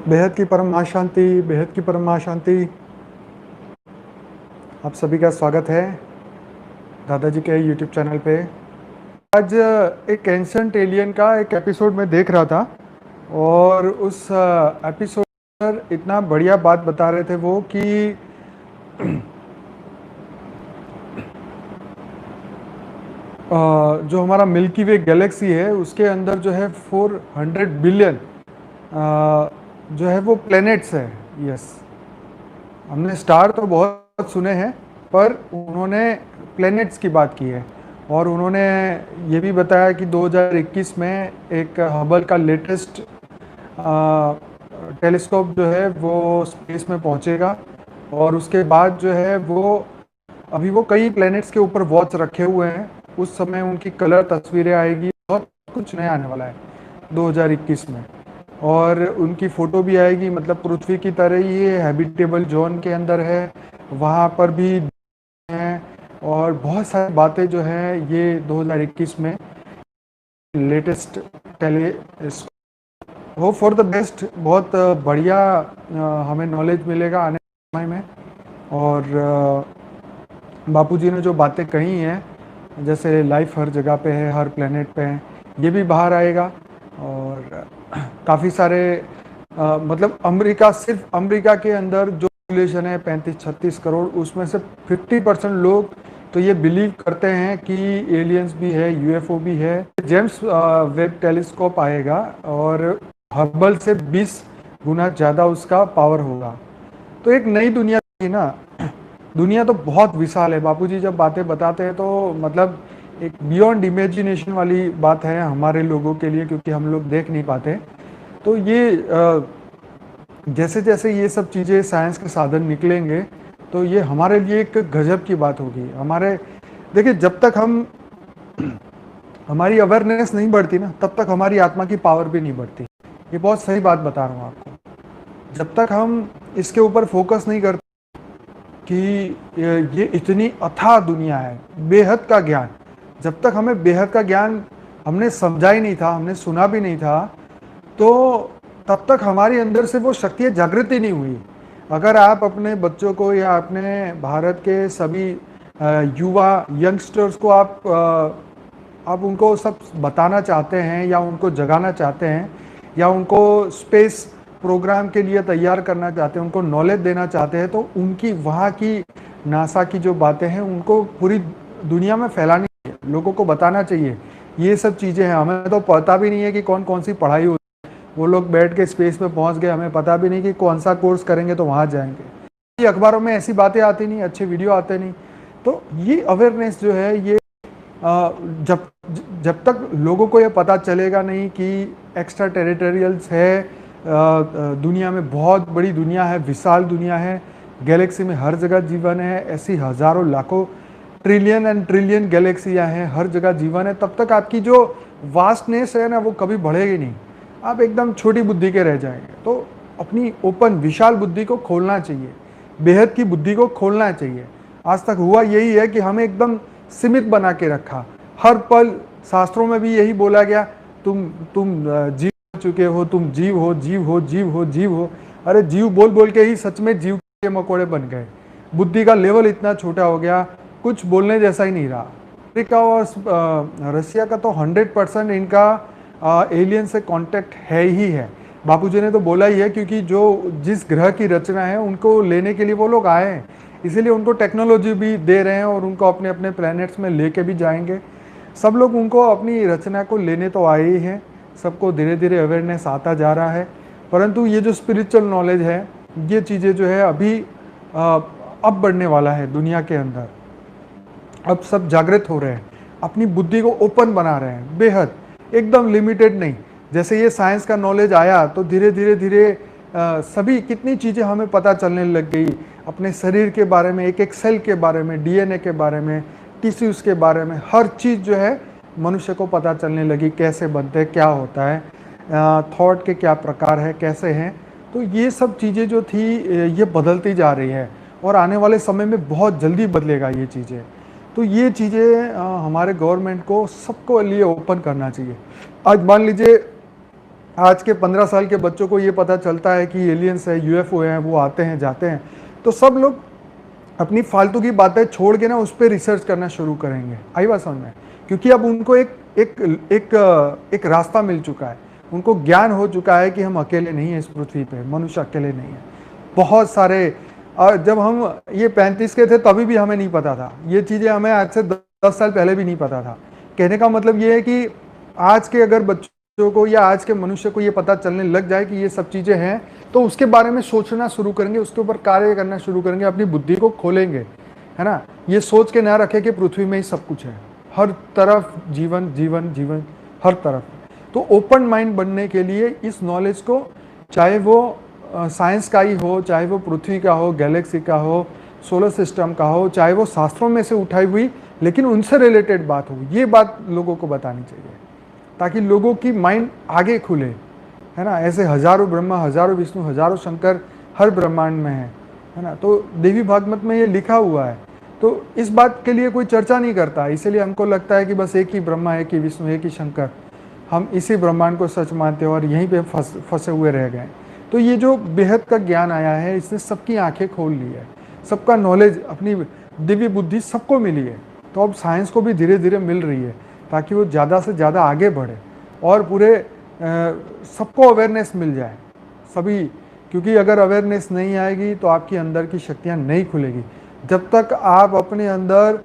बेहद की परम महाशांति, बेहद की परम महाशांति। आप सभी का स्वागत है दादाजी के यूट्यूब चैनल पे। आज एक एंशिएंट एलियन का एक एपिसोड में देख रहा था और उस एपिसोड पर इतना बढ़िया बात बता रहे थे वो कि जो हमारा मिल्की वे गैलेक्सी है उसके अंदर जो है 400 बिलियन जो है वो प्लैनेट्स है। यस, हमने स्टार तो बहुत सुने हैं पर उन्होंने प्लैनेट्स की बात की है। और उन्होंने ये भी बताया कि 2021 में एक हबल का लेटेस्ट टेलीस्कोप जो है वो स्पेस में पहुंचेगा और उसके बाद जो है अभी वो कई प्लैनेट्स के ऊपर वॉच रखे हुए हैं। उस समय उनकी कलर तस्वीरें आएगी, बहुत कुछ नया आने वाला है 2021 में। और उनकी फ़ोटो भी आएगी, मतलब पृथ्वी की तरह ही ये हैबिटेबल जोन के अंदर है, वहाँ पर भी हैं। और बहुत सारी बातें जो हैं ये 2021 में लेटेस्ट टेलीस्कोप हो फॉर द बेस्ट, बहुत बढ़िया हमें नॉलेज मिलेगा आने वाले समय में। और बापूजी ने जो बातें कही हैं, जैसे लाइफ हर जगह पे है, हर प्लेनेट पे है, ये भी बाहर आएगा। और काफ़ी सारे मतलब अमेरिका, सिर्फ अमेरिका के अंदर जो पॉपुलेशन है 35-36 करोड़, उसमें से 50% लोग तो ये बिलीव करते हैं कि एलियंस भी है, यूएफओ भी है। जेम्स वेब टेलीस्कोप आएगा और हबल से 20 गुना ज़्यादा उसका पावर होगा। तो एक नई दुनिया थी ना। दुनिया तो बहुत विशाल है, बापूजी जब बातें बताते हैं तो मतलब एक बियॉन्ड इमेजिनेशन वाली बात है हमारे लोगों के लिए, क्योंकि हम लोग देख नहीं पाते। तो ये जैसे जैसे ये सब चीज़ें साइंस के साधन निकलेंगे तो ये हमारे लिए एक गजब की बात होगी। हमारे देखिए, जब तक हमारी अवेयरनेस नहीं बढ़ती ना, तब तक हमारी आत्मा की पावर भी नहीं बढ़ती। ये बहुत सही बात बता रहा हूँ आपको। जब तक हम इसके ऊपर फोकस नहीं करते कि ये इतनी अथाह दुनिया है, बेहद का ज्ञान, जब तक हमें बेहद का ज्ञान हमने समझा ही नहीं था, हमने सुना भी नहीं था, तो तब तक हमारी अंदर से वो शक्ति जागृत ही नहीं हुई। अगर आप अपने बच्चों को या अपने भारत के सभी युवा यंगस्टर्स को आप उनको सब बताना चाहते हैं या उनको जगाना चाहते हैं या उनको स्पेस प्रोग्राम के लिए तैयार करना चाहते हैं, उनको नॉलेज देना चाहते हैं, तो उनकी वहाँ की नासा की जो बातें हैं उनको पूरी दुनिया में फैलानी चाहिए, लोगों को बताना चाहिए। ये सब चीज़ें हैं, हमें तो पता भी नहीं है कि कौन कौन सी पढ़ाई होती है। वो लोग बैठ के स्पेस में पहुँच गए, हमें पता भी नहीं कि कौन सा कोर्स करेंगे तो वहाँ जाएंगे। ये अखबारों में ऐसी बातें आती नहीं, अच्छे वीडियो आते नहीं। तो ये अवेयरनेस जो है ये जब जब तक लोगों को ये पता चलेगा नहीं कि एक्स्ट्रा टेरिटोरियल्स है, दुनिया में बहुत बड़ी दुनिया है, विशाल दुनिया है, गैलेक्सी में हर जगह जीवन है, ऐसी हज़ारों लाखों ट्रिलियन एंड ट्रिलियन गैलेक्सियाँ हैं, हर जगह जीवन है, तब तक आपकी जो वास्टनेस है ना वो कभी बढ़ेगी नहीं। आप एकदम छोटी बुद्धि के रह जाएंगे। तो अपनी ओपन विशाल बुद्धि को खोलना चाहिए, बेहद की बुद्धि को खोलना चाहिए। आज तक हुआ यही है कि हमें एकदम सीमित बना के रखा। हर पल शास्त्रों में भी यही बोला गया, तुम जीव चुके हो, तुम जीव हो, जीव हो, जीव हो, जीव हो। अरे जीव बोल बोल के ही सच में जीव के मकोड़े बन गए। बुद्धि का लेवल इतना छोटा हो गया, कुछ बोलने जैसा ही नहीं रहा। अमेरिका और रशिया का तो 100% इनका एलियन से कांटेक्ट है ही है। बापूजी ने तो बोला ही है, क्योंकि जो जिस ग्रह की रचना है उनको लेने के लिए वो लोग आए हैं, इसीलिए उनको टेक्नोलॉजी भी दे रहे हैं और उनको अपने अपने प्लैनेट्स में लेके भी जाएंगे। सब लोग उनको अपनी रचना को लेने तो आए ही हैं, सबको धीरे धीरे अवेयरनेस आता जा रहा है। परंतु ये जो स्पिरिचुअल नॉलेज है, ये चीज़ें जो है अभी अब बढ़ने वाला है दुनिया के अंदर। अब सब जागृत हो रहे हैं, अपनी बुद्धि को ओपन बना रहे हैं, बेहद, एकदम लिमिटेड नहीं। जैसे ये साइंस का नॉलेज आया तो धीरे धीरे धीरे सभी कितनी चीज़ें हमें पता चलने लग गई, अपने शरीर के बारे में, एक एक सेल के बारे में, डीएनए के बारे में, टिश्यूज़ के बारे में, हर चीज़ जो है मनुष्य को पता चलने लगी, कैसे बनते हैं, क्या होता है, थॉट के क्या प्रकार है, कैसे हैं। तो ये सब चीज़ें जो थी ये बदलती जा रही है और आने वाले समय में बहुत जल्दी बदलेगा ये चीज़ें। तो ये चीज़ें हमारे गवर्नमेंट को सबको लिए ओपन करना चाहिए। आज मान लीजिए आज के 15 साल के बच्चों को ये पता चलता है कि एलियंस है, यूएफओ है, वो आते हैं जाते हैं, तो सब लोग अपनी फालतू की बातें छोड़ के ना उस पर रिसर्च करना शुरू करेंगे। आई बात समझ में? क्योंकि अब उनको एक एक एक रास्ता मिल चुका है, उनको ज्ञान हो चुका है कि हम अकेले नहीं हैं इस पृथ्वी पे, मनुष्य अकेले नहीं है। बहुत सारे जब हम ये 35 के थे तभी भी हमें नहीं पता था ये चीज़ें, हमें आज से 10 साल पहले भी नहीं पता था। कहने का मतलब ये है कि आज के अगर बच्चों को या आज के मनुष्य को ये पता चलने लग जाए कि ये सब चीज़ें हैं, तो उसके बारे में सोचना शुरू करेंगे, उसके ऊपर कार्य करना शुरू करेंगे, अपनी बुद्धि को खोलेंगे, है ना। ये सोच के ना रखें कि पृथ्वी में ही सब कुछ है, हर तरफ जीवन जीवन जीवन, हर तरफ। तो ओपन माइंड बनने के लिए इस नॉलेज को, चाहे वो साइंस का ही हो, चाहे वो पृथ्वी का हो, गैलेक्सी का हो, सोलर सिस्टम का हो, चाहे वो शास्त्रों में से उठाई हुई लेकिन उनसे रिलेटेड बात हो, ये बात लोगों को बतानी चाहिए ताकि लोगों की माइंड आगे खुले, है ना। ऐसे हजारों ब्रह्मा, हजारों विष्णु, हजारों शंकर हर ब्रह्मांड में है ना। तो देवी भागवत में ये लिखा हुआ है, तो इस बात के लिए कोई चर्चा नहीं करता, इसीलिए हमको लगता है कि बस एक ही ब्रह्मा, एक ही विष्णु, एक ही शंकर, हम इसी ब्रह्मांड को सच मानते हैं और यहीं पे फंसे हुए रह गए। तो ये जो बेहद का ज्ञान आया है, इसने सबकी आंखें खोल ली है, सबका नॉलेज, अपनी दिव्य बुद्धि सबको मिली है। तो अब साइंस को भी धीरे धीरे मिल रही है ताकि वो ज़्यादा से ज़्यादा आगे बढ़े और पूरे सबको अवेयरनेस मिल जाए सभी। क्योंकि अगर अवेयरनेस नहीं आएगी तो आपकी अंदर की शक्तियाँ नहीं खुलेगी। जब तक आप अपने अंदर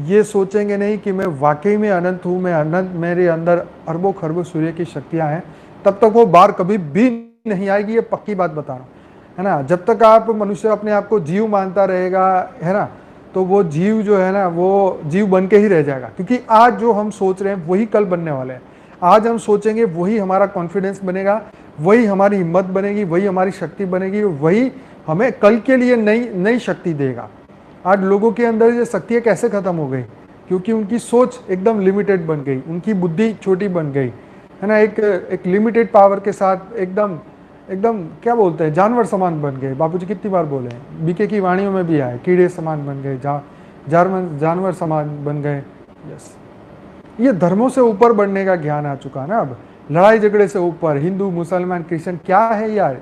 ये सोचेंगे नहीं कि मैं वाकई में अनंत हूँ, मैं अनंत, मेरे अंदर अरबों खरबों सूर्य की शक्तियाँ हैं, तब तक वो बार कभी भी नहीं आएगी, ये पक्की बात बता रहा हूँ, है ना। जब तक आप मनुष्य अपने आप को जीव मानता रहेगा, है ना, तो वो जीव जो है ना, वो जीव बन के ही रह जाएगा। क्योंकि आज जो हम सोच रहे हैं वही कल बनने वाले हैं। आज हम सोचेंगे वही हमारा कॉन्फिडेंस बनेगा, वही हमारी हिम्मत बनेगी, वही हमारी शक्ति बनेगी, वही हमें कल के लिए नई नई शक्ति देगा। आज लोगों के अंदर ये शक्तियाँ कैसे खत्म हो गई? क्योंकि उनकी सोच एकदम लिमिटेड बन गई, उनकी बुद्धि छोटी बन गई, है ना। एक लिमिटेड पावर के साथ एकदम एकदम क्या बोलते हैं, जानवर समान बन गए। बापूजी कितनी बार बोले हैं, बीके की वाणियों में भी आए, कीड़े समान बन गए, जानवर समान बन गए। यस, ये धर्मों से ऊपर बढ़ने का ज्ञान आ चुका है ना। अब लड़ाई झगड़े से ऊपर, हिंदू मुसलमान क्रिश्चियन क्या है यार,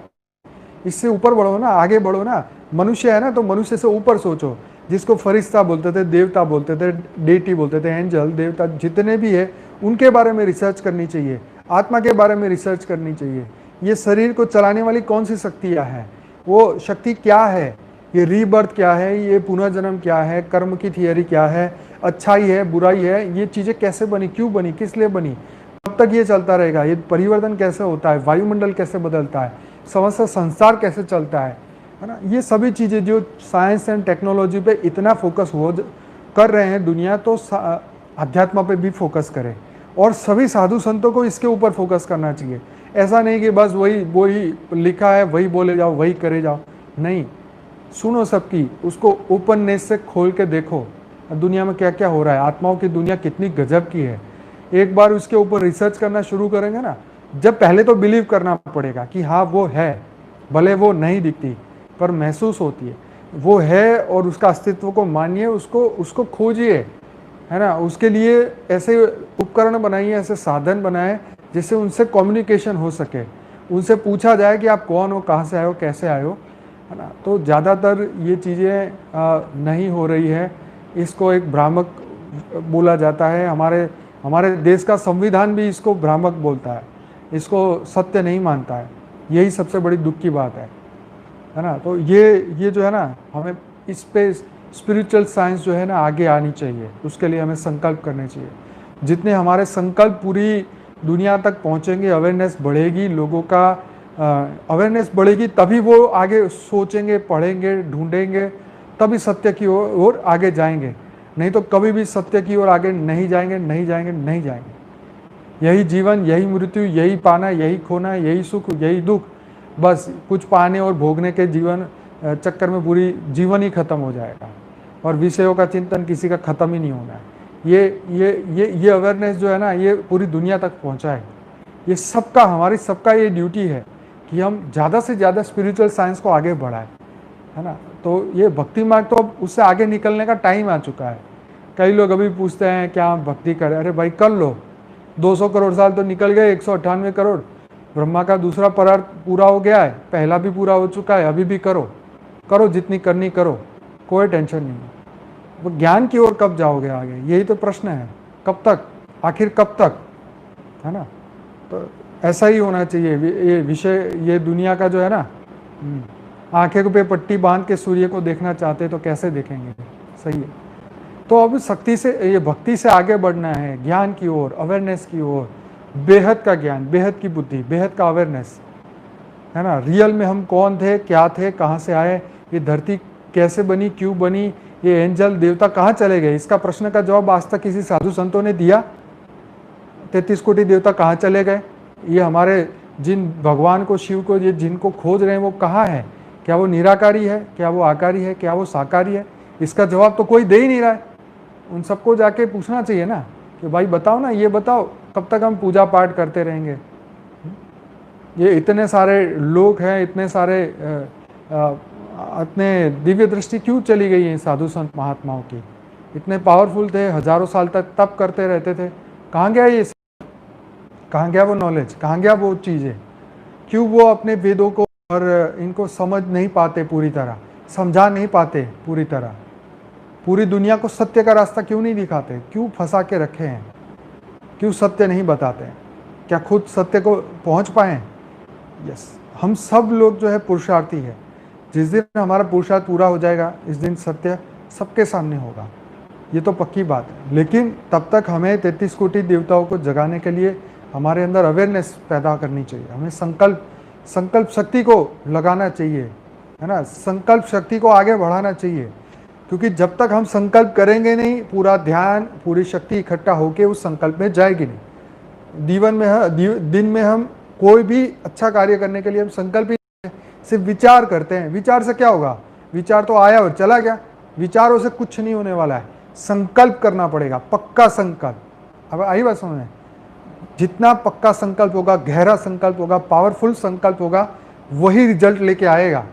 इससे ऊपर बढ़ो ना, आगे बढ़ो ना। मनुष्य है ना, तो मनुष्य से ऊपर सोचो। जिसको फरिश्ता बोलते थे, देवता बोलते थे, डेटी बोलते थे, एंजल देवता जितने भी है, उनके बारे में रिसर्च करनी चाहिए, आत्मा के बारे में रिसर्च करनी चाहिए। ये शरीर को चलाने वाली कौन सी शक्तियाँ हैं, वो शक्ति क्या है, ये रीबर्थ क्या है, ये पुनर्जन्म क्या है, कर्म की थियरी क्या है, अच्छाई है, बुराई है, ये चीज़ें कैसे बनी, क्यों बनी, किस लिए बनी, कब तक ये चलता रहेगा, ये परिवर्तन कैसे होता है, वायुमंडल कैसे बदलता है, समस्त संसार कैसे चलता है ना। ये सभी चीज़ें जो साइंस एंड टेक्नोलॉजी पे इतना फोकस कर रहे हैं दुनिया, तो अध्यात्म पे भी फोकस करें और सभी साधु संतों को इसके ऊपर फोकस करना चाहिए। ऐसा नहीं कि बस वही वही लिखा है वही बोले जाओ, वही करे जाओ, नहीं, सुनो सबकी, उसको ओपननेस से खोल के देखो दुनिया में क्या क्या हो रहा है, आत्माओं की दुनिया कितनी गजब की है। एक बार उसके ऊपर रिसर्च करना शुरू करेंगे ना, जब पहले तो बिलीव करना पड़ेगा कि हाँ वो है, भले वो नहीं दिखती पर महसूस होती है, वो है, और उसका अस्तित्व को मानिए, उसको खोजिए, है ना। उसके लिए ऐसे उपकरण बनाइए, ऐसे साधन बनाए जिससे उनसे कम्युनिकेशन हो सके, उनसे पूछा जाए कि आप कौन हो, कहाँ से आए हो, कैसे आए हो, है ना। तो ज़्यादातर ये चीज़ें नहीं हो रही है। इसको एक भ्रामक बोला जाता है। हमारे देश का संविधान भी इसको भ्रामक बोलता है, इसको सत्य नहीं मानता है। यही सबसे बड़ी दुख की बात है ना। तो ये जो है ना, हमें इस पे स्पिरिचुअल साइंस जो है ना आगे आनी चाहिए, उसके लिए हमें संकल्प करने चाहिए। जितने हमारे संकल्प पूरी दुनिया तक पहुंचेंगे, अवेयरनेस बढ़ेगी, लोगों का अवेयरनेस बढ़ेगी, तभी वो आगे सोचेंगे, पढ़ेंगे, ढूंढेंगे, तभी सत्य की ओर आगे जाएंगे। नहीं तो कभी भी सत्य की ओर आगे नहीं जाएंगे, नहीं जाएंगे, नहीं जाएंगे। यही जीवन, यही मृत्यु, यही पाना, यही खोना, यही सुख, यही दुख, बस कुछ पाने और भोगने के जीवन चक्कर में पूरी जीवन ही खत्म हो जाएगा और विषयों का चिंतन किसी का खत्म ही नहीं होना है। ये अवेयरनेस जो है ना, ये पूरी दुनिया तक पहुंचाए। ये सबका, हमारी सबका ये ड्यूटी है कि हम ज़्यादा से ज़्यादा स्पिरिचुअल साइंस को आगे बढ़ाएं, है ना। तो ये भक्ति मार्ग तो अब उससे आगे निकलने का टाइम आ चुका है। कई लोग अभी पूछते हैं क्या हम भक्ति करें, अरे भाई कर लो, 200 करोड़ साल तो निकल गए, 198 करोड़, ब्रह्मा का दूसरा परार्थ पूरा हो गया है, पहला भी पूरा हो चुका है, अभी भी करो, करो जितनी करनी करो, कोई टेंशन नहीं। वो ज्ञान की ओर कब जाओगे आगे, यही तो प्रश्न है, कब तक, आखिर कब तक, है ना। तो ऐसा ही होना चाहिए ये विषय, ये दुनिया का जो है ना, आंखें पे पट्टी बांध के सूर्य को देखना चाहते तो कैसे देखेंगे, सही है। तो अब शक्ति से, ये भक्ति से आगे बढ़ना है, ज्ञान की ओर, अवेयरनेस की ओर, बेहद का ज्ञान, बेहद की बुद्धि, बेहद का अवेयरनेस, है ना। रियल में हम कौन थे, क्या थे, कहाँ से आए, ये धरती कैसे बनी, क्यों बनी, ये एंजल देवता कहाँ चले गए, इसका प्रश्न का जवाब आज तक किसी साधु संतों ने दिया? 33 कोटि देवता कहाँ चले गए, ये हमारे जिन भगवान को, शिव को, ये जिनको खोज रहे हैं वो कहाँ है? क्या वो निराकारी है, क्या वो आकारी है, क्या वो साकारी है? इसका जवाब तो कोई दे ही नहीं रहा है। उन सबको जाके पूछना चाहिए ना कि भाई बताओ ना, ये बताओ, कब तक हम पूजा पाठ करते रहेंगे? ये इतने सारे लोग हैं, इतने सारे इतने दिव्य दृष्टि क्यों चली गई है साधु संत महात्माओं की? इतने पावरफुल थे, हजारों साल तक तप करते रहते थे, कहाँ गया ये, कहाँ गया वो नॉलेज, कहाँ गया वो चीज़ें? क्यों वो अपने वेदों को और इनको समझ नहीं पाते पूरी तरह, समझा नहीं पाते पूरी तरह? पूरी दुनिया को सत्य का रास्ता क्यों नहीं दिखाते, क्यों फंसा के रखे हैं, क्यों सत्य नहीं बताते? क्या खुद सत्य को पहुंच पाए? यस, हम सब लोग जो है पुरुषार्थी है। जिस दिन हमारा पुरुषार्थ पूरा हो जाएगा, इस दिन सत्य सबके सामने होगा, ये तो पक्की बात है। लेकिन तब तक हमें 33 कोटि देवताओं को जगाने के लिए हमारे अंदर अवेयरनेस पैदा करनी चाहिए, हमें संकल्प शक्ति को लगाना चाहिए, है ना, संकल्प शक्ति को आगे बढ़ाना चाहिए। क्योंकि जब तक हम संकल्प करेंगे नहीं, पूरा ध्यान, पूरी शक्ति इकट्ठा होके उस संकल्प में जाएगी नहीं। दिन में हम कोई भी अच्छा कार्य करने के लिए हम संकल्प ही सिर्फ विचार करते हैं। विचार से क्या होगा? विचार तो आया और चला गया, विचारों से कुछ नहीं होने वाला है। संकल्प करना पड़ेगा, पक्का संकल्प। अब आई बात समझ में? जितना पक्का संकल्प होगा, गहरा संकल्प होगा, पावरफुल संकल्प होगा, वही रिजल्ट लेके आएगा।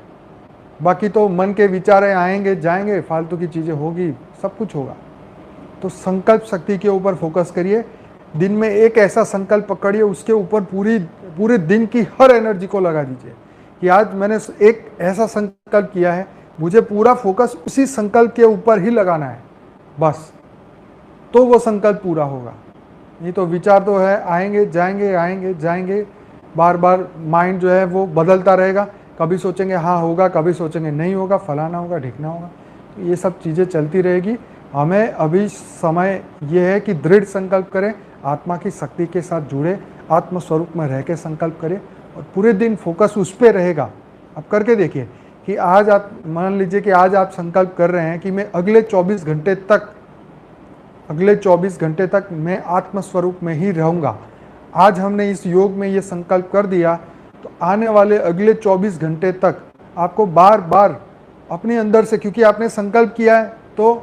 बाकी तो मन के विचार आएंगे जाएंगे, फालतू की चीजें होगी, सब कुछ होगा। तो संकल्प शक्ति के ऊपर फोकस करिए। दिन में एक ऐसा संकल्प पकड़िए, उसके ऊपर पूरे दिन की हर एनर्जी को लगा दीजिए कि आज मैंने एक ऐसा संकल्प किया है, मुझे पूरा फोकस उसी संकल्प के ऊपर ही लगाना है, बस। तो वो संकल्प पूरा होगा। नहीं तो विचार तो है, आएंगे जाएंगे, आएंगे जाएंगे, बार बार माइंड जो है वो बदलता रहेगा। कभी सोचेंगे हाँ होगा, कभी सोचेंगे नहीं होगा, फलाना होगा, ढिकना होगा। तो ये सब चीज़ें चलती रहेगी। हमें अभी समय ये है कि दृढ़ संकल्प करें, आत्मा की शक्ति के साथ जुड़े, आत्मस्वरूप में रह के संकल्प करें और पूरे दिन फोकस उस पर रहेगा। अब करके देखिए कि आज आप मान लीजिए कि आज आप संकल्प कर रहे हैं कि मैं अगले 24 घंटे तक मैं आत्मस्वरूप में ही रहूँगा। आज हमने इस योग में ये संकल्प कर दिया, तो आने वाले अगले 24 घंटे तक आपको बार बार अपने अंदर से, क्योंकि आपने संकल्प किया है तो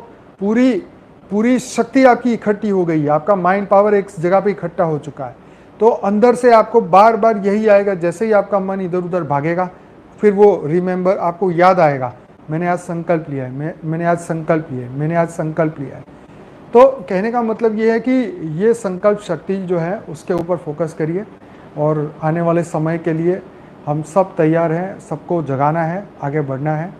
पूरी शक्ति आपकी इकट्ठी हो गई है, आपका माइंड पावर एक जगह पे इकट्ठा हो चुका है। तो अंदर से आपको बार बार यही आएगा। जैसे ही आपका मन इधर उधर भागेगा, फिर वो रिमेंबर, आपको याद आएगा, मैंने आज संकल्प लिया है, मैंने आज संकल्प लिया है, मैंने आज संकल्प लिया है। तो कहने का मतलब ये है कि ये संकल्प शक्ति जो है उसके ऊपर फोकस करिए और आने वाले समय के लिए हम सब तैयार हैं, सबको जगाना है, आगे बढ़ना है।